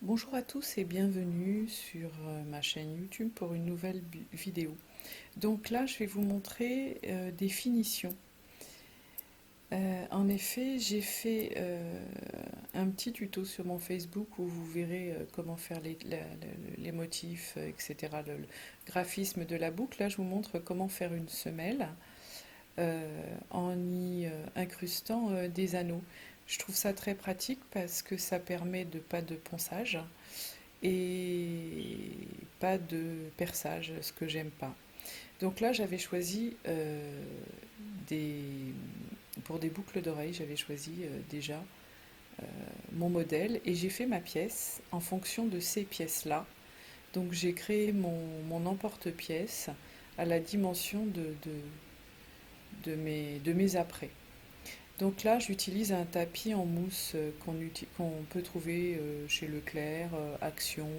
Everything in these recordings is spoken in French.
Bonjour à tous et bienvenue sur ma chaîne YouTube pour une nouvelle vidéo. Donc là, je vais vous montrer des finitions. En effet, j'ai fait un petit tuto sur mon Facebook où vous verrez comment faire les motifs, etc., le graphisme de la boucle. Là, je vous montre comment faire une semelle en y incrustant des anneaux. Je trouve ça très pratique parce que ça permet de pas de ponçage et pas de perçage, ce que j'aime pas. Donc là, j'avais choisi des, pour des boucles d'oreilles, j'avais choisi déjà mon modèle et j'ai fait ma pièce en fonction de ces pièces-là. Donc j'ai créé mon emporte-pièce à la dimension de mes apprêts. Donc là, j'utilise un tapis en mousse qu'on peut trouver chez Leclerc, Action,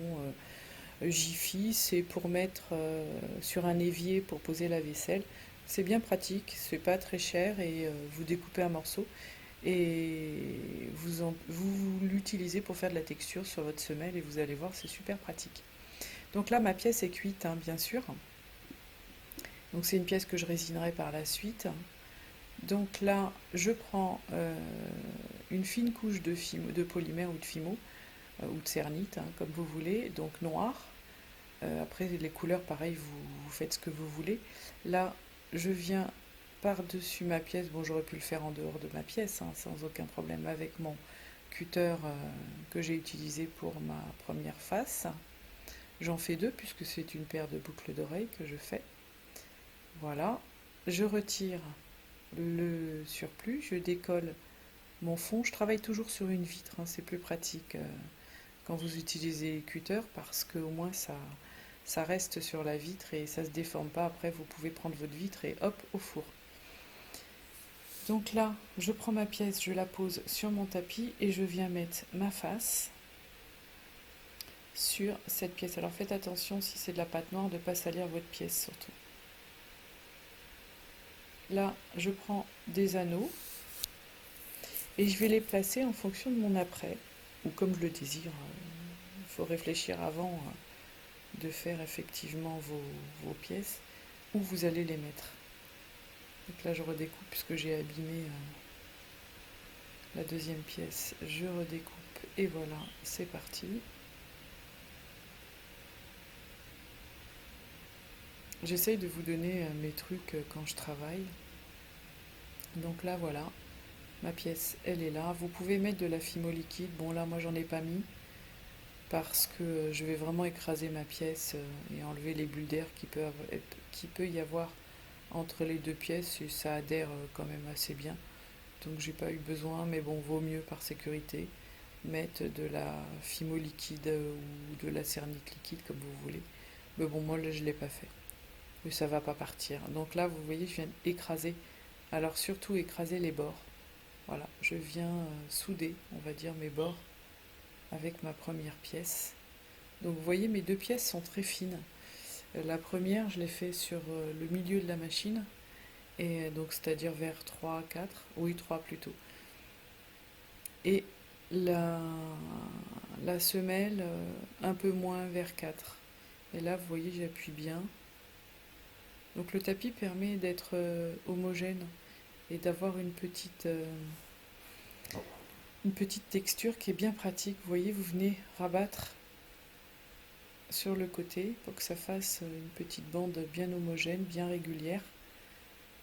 Jiffy. C'est pour mettre sur un évier pour poser la vaisselle. C'est bien pratique, c'est pas très cher et vous découpez un morceau et vous l'utilisez pour faire de la texture sur votre semelle et vous allez voir, c'est super pratique. Donc là, ma pièce est cuite, hein, bien sûr. Donc c'est une pièce que je résinerai par la suite. Donc là, je prends une fine couche de polymère ou de fimo, ou de cernite, hein, comme vous voulez, donc noir. Après, les couleurs, pareil, vous faites ce que vous voulez. Là, je viens par-dessus ma pièce. Bon, j'aurais pu le faire en dehors de ma pièce, hein, sans aucun problème, avec mon cutter que j'ai utilisé pour ma première face. J'en fais deux, puisque c'est une paire de boucles d'oreilles que je fais. Voilà. Je retire le surplus, je décolle mon fond. Je travaille toujours sur une vitre, hein, c'est plus pratique quand vous utilisez cutter parce que au moins ça reste sur la vitre et ça se déforme pas. Après, vous pouvez prendre votre vitre et hop, au four. Donc là, je prends ma pièce, je la pose sur mon tapis et je viens mettre ma face sur cette pièce. Alors faites attention si c'est de la pâte noire de ne pas salir votre pièce surtout. Là, je prends des anneaux et je vais les placer en fonction de mon apprêt ou comme je le désire. Il faut réfléchir avant de faire effectivement vos pièces où vous allez les mettre. Donc là, je redécoupe puisque j'ai abîmé la deuxième pièce. Je redécoupe et voilà, c'est parti. J'essaye de vous donner mes trucs quand je travaille. Donc là, voilà, ma pièce, elle est là. Vous pouvez mettre de la fimo liquide. Bon, là, moi, j'en ai pas mis parce que je vais vraiment écraser ma pièce et enlever les bulles d'air qui peut y avoir entre les deux pièces et ça adhère quand même assez bien. Donc j'ai pas eu besoin, mais bon, vaut mieux par sécurité mettre de la fimo liquide ou de la cernite liquide comme vous voulez. Mais bon, moi là je l'ai pas fait. Mais ça va pas partir. Donc là, vous voyez, je viens d'écraser. Alors surtout écraser les bords. Voilà, je viens souder, on va dire, mes bords avec ma première pièce. Donc vous voyez, mes deux pièces sont très fines. La première, je l'ai fait sur le milieu de la machine, et donc c'est-à-dire vers 3 4 oui 3 plutôt. Et la, la semelle un peu moins vers 4. Et là, vous voyez, j'appuie bien. Donc le tapis permet d'être homogène et d'avoir une petite texture qui est bien pratique. Vous voyez, vous venez rabattre sur le côté pour que ça fasse une petite bande bien homogène, bien régulière.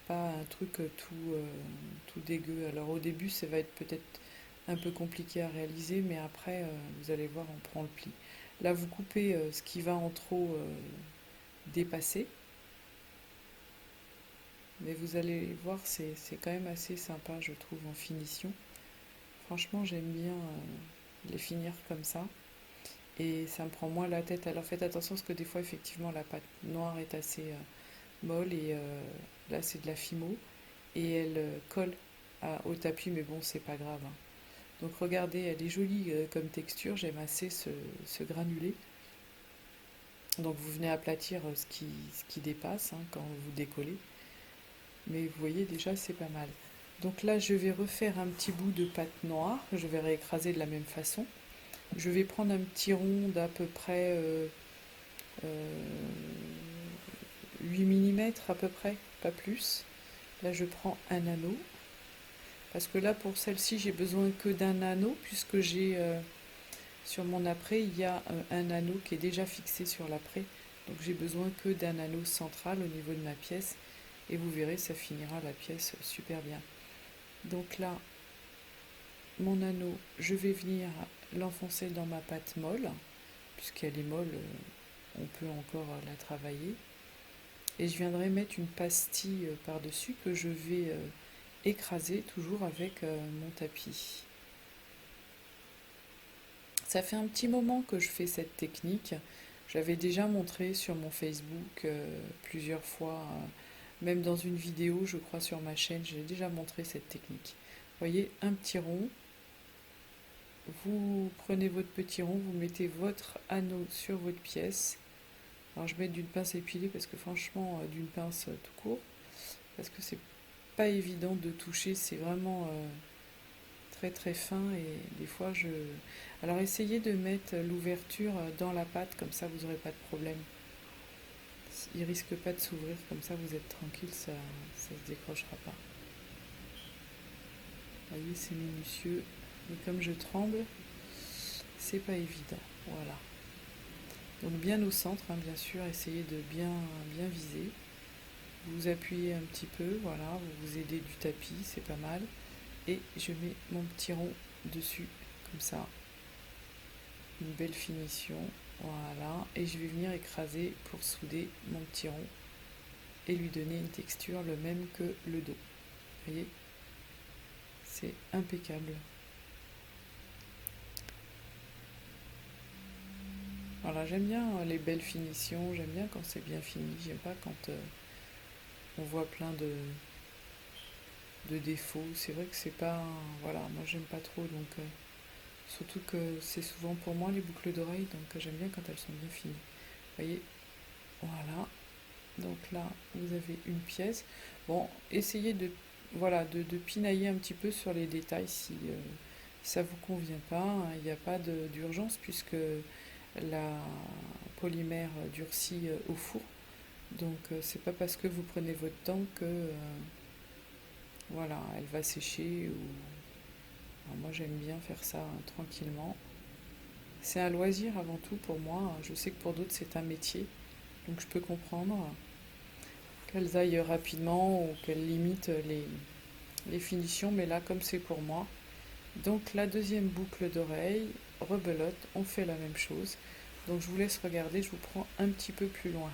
Pas un truc tout dégueu. Alors au début, ça va être peut-être un peu compliqué à réaliser, mais après, vous allez voir, on prend le pli. Là, vous coupez ce qui va en trop dépasser, mais vous allez voir, c'est quand même assez sympa, je trouve, en finition. Franchement, j'aime bien les finir comme ça, et ça me prend moins la tête. Alors faites attention, parce que des fois, effectivement, la pâte noire est assez molle, et là, c'est de la fimo, et elle colle au tapis, mais bon, c'est pas grave, hein. Donc regardez, elle est jolie comme texture, j'aime assez ce granulé. Donc vous venez aplatir ce qui dépasse hein, quand vous décollez. Mais vous voyez déjà c'est pas mal. Donc là je vais refaire un petit bout de pâte noire, je vais réécraser de la même façon. Je vais prendre un petit rond d'à peu près euh, 8 mm à peu près, pas plus. Là, je prends un anneau. Parce que là, pour celle-ci, j'ai besoin que d'un anneau, puisque j'ai sur mon apprêt, il y a un anneau qui est déjà fixé sur l'apprêt. Donc j'ai besoin que d'un anneau central au niveau de ma pièce. Et vous verrez, ça finira la pièce super bien. Donc là, mon anneau, je vais venir l'enfoncer dans ma pâte molle, puisqu'elle est molle, on peut encore la travailler. Et je viendrai mettre une pastille par-dessus que je vais écraser toujours avec mon tapis. Ça fait un petit moment que je fais cette technique. J'avais déjà montré sur mon Facebook plusieurs fois, même dans une vidéo, je crois, sur ma chaîne, j'ai déjà montré cette technique. Vous voyez, un petit rond, vous prenez votre petit rond, vous mettez votre anneau sur votre pièce. Alors je mets d'une pince épilée parce que franchement, d'une pince tout court, parce que c'est pas évident de toucher, c'est vraiment très très fin et des fois je... Alors essayez de mettre l'ouverture dans la pâte, comme ça vous n'aurez pas de problème. Il risque pas de s'ouvrir, comme ça vous êtes tranquille, ça se décrochera pas. Vous voyez, c'est minutieux, mais comme je tremble, c'est pas évident. Voilà. Donc bien au centre, hein, bien sûr, essayez de bien viser. Vous appuyez un petit peu, voilà, vous vous aidez du tapis, c'est pas mal. Et je mets mon petit rond dessus, comme ça. Une belle finition, voilà. Et je vais venir écraser pour souder mon petit rond et lui donner une texture le même que le dos. Vous voyez, c'est impeccable. Voilà, j'aime bien les belles finitions, j'aime bien quand c'est bien fini, j'aime pas quand on voit plein de défauts. C'est vrai que c'est pas... Voilà, moi j'aime pas trop, donc... surtout que c'est souvent pour moi les boucles d'oreilles, donc j'aime bien quand elles sont bien finies. Vous voyez, voilà. Donc là, vous avez une pièce. Bon, essayez de, voilà, de pinailler un petit peu sur les détails si ça vous convient pas, hein. Il n'y a pas d'urgence puisque la polymère durcit au four. Donc c'est pas parce que vous prenez votre temps que voilà, elle va sécher. Alors, moi j'aime bien faire ça tranquillement. C'est un loisir avant tout pour moi. Je sais que pour d'autres c'est un métier, donc je peux comprendre qu'elles aillent rapidement ou qu'elles limitent les finitions, mais là comme c'est pour moi. Donc la deuxième boucle d'oreille, rebelote, on fait la même chose. Donc je vous laisse regarder, je vous prends un petit peu plus loin.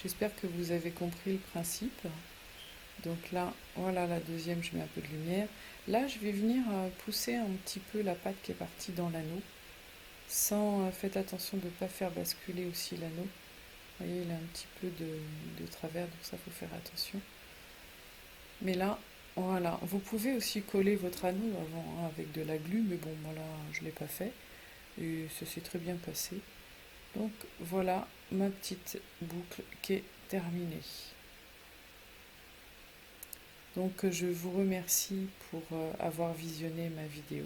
J'espère que vous avez compris le principe. Donc là, voilà la deuxième, je mets un peu de lumière. Là, je vais venir pousser un petit peu la pâte qui est partie dans l'anneau. Faites attention de ne pas faire basculer aussi l'anneau. Vous voyez, il a un petit peu de travers, donc ça, faut faire attention. Mais là, voilà. Vous pouvez aussi coller votre anneau avant avec de la glu, mais bon, voilà, je ne l'ai pas fait. Et ça s'est très bien passé. Donc voilà ma petite boucle qui est terminée. Donc je vous remercie pour avoir visionné ma vidéo.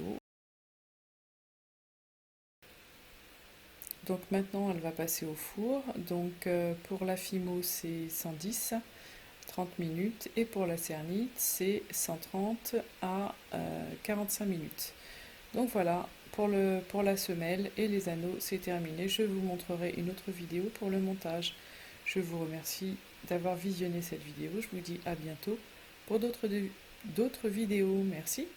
Donc maintenant elle va passer au four. Donc pour la Fimo c'est 110, 30 minutes, et pour la Cernite c'est 130 à 45 minutes. Donc voilà, pour la semelle et les anneaux c'est terminé. Je vous montrerai une autre vidéo pour le montage. Je vous remercie d'avoir visionné cette vidéo. Je vous dis à bientôt pour d'autres vidéos. Merci.